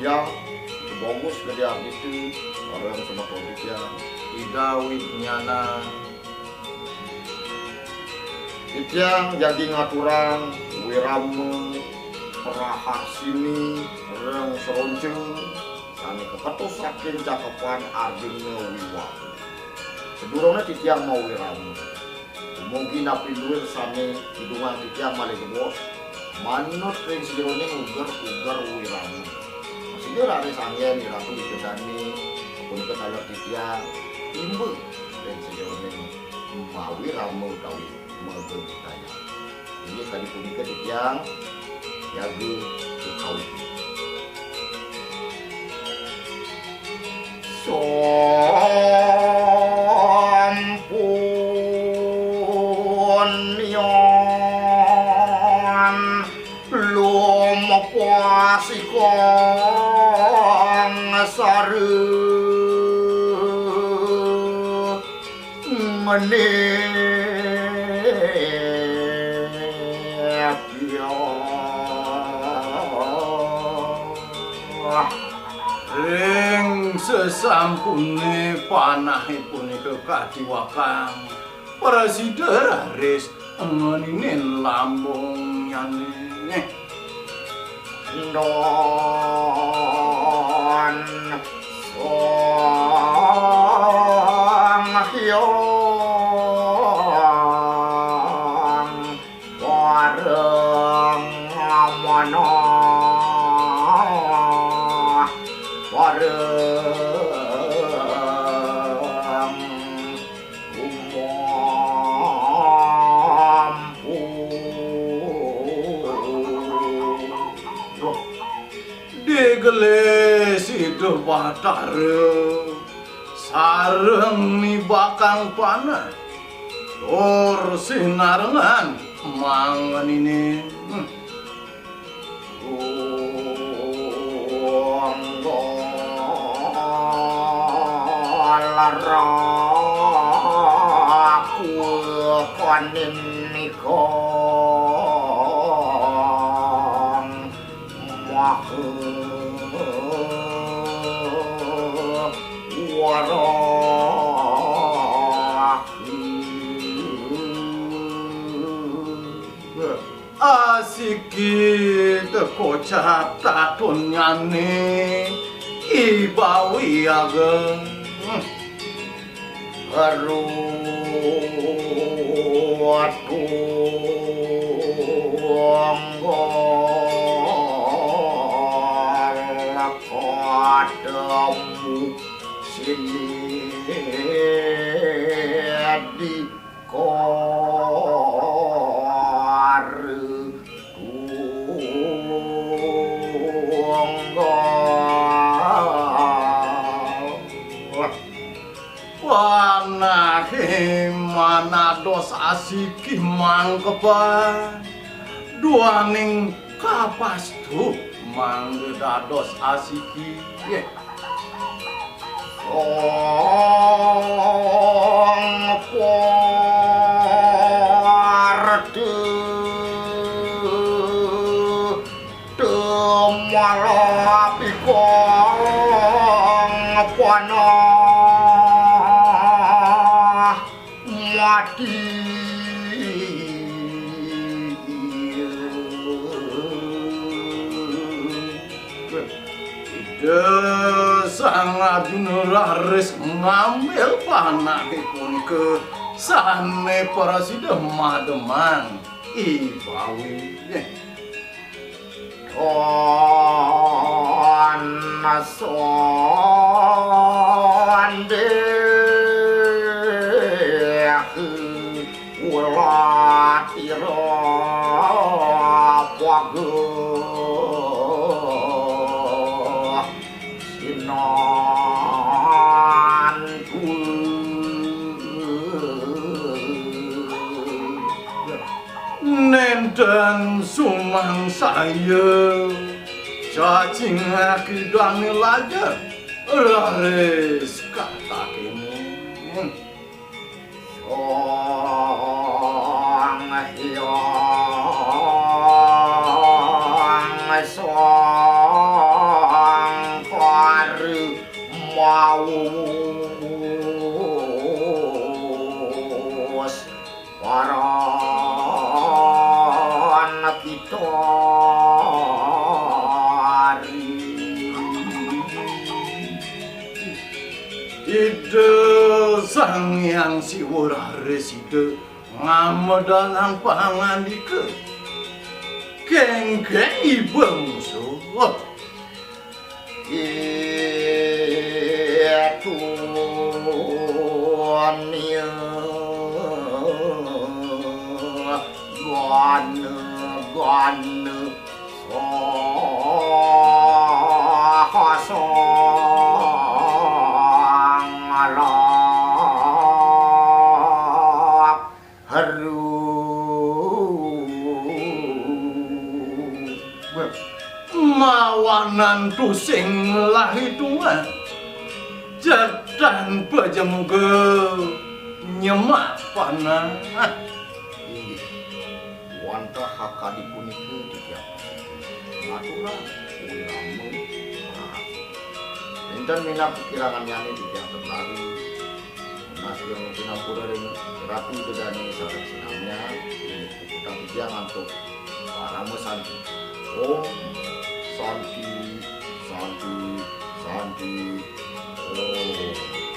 yang bagus ke dia itu orang sama topik yang idawit nyana yang jadi ngaturan Wirama Praharsini orang seronceng sani keketus saking cakepan agengna wiwa sedurungnya titiang mau Wirama mungkin api luar sani hidungan titiang malih bos manut ring sejeronya ugar Wirama masih ada sanggen di ratu dikendani pun ketalar titiang imbe ring sejeronya mau Wirama utawi budaya. Ini tadi punika yang jaga kawin. Sampun yon lumepas ikon sara meneh ring sesampune panahipun kekadiwakang presiden ris ngenine lambung nyane non song hyong wareng mono digelis itu batare sareng niwakang panah tur sinarengan mangan ini laraku konin nikong mahu asiki tekocap tatun nyane ibawi ageng aruat padamu sini di manados asiki mangkepan duaning kapas tu manggedados asiki porte temolapikong panah mati sangat nuraris ngambil panahipun ke sane presiden mademang ibawi sonde ulatiro pago nenten sumang saya cacing akidan lajar raris kata kini song hyong song waran kita ide sang yang siwara reside ngamadan pangandika keng-keng ibangso itu nia gana mawanan tu sing lahitungan jadan pejemge nyemak panah wanta hakadi punike tiap matura Wirama Praharsini enten minat kekirangan nyane tiap terlari masih yang pinampura ring rapi bedane sareng sinamnya utang tiang untuk Wirama Santi Om Santi Santi Santi Oh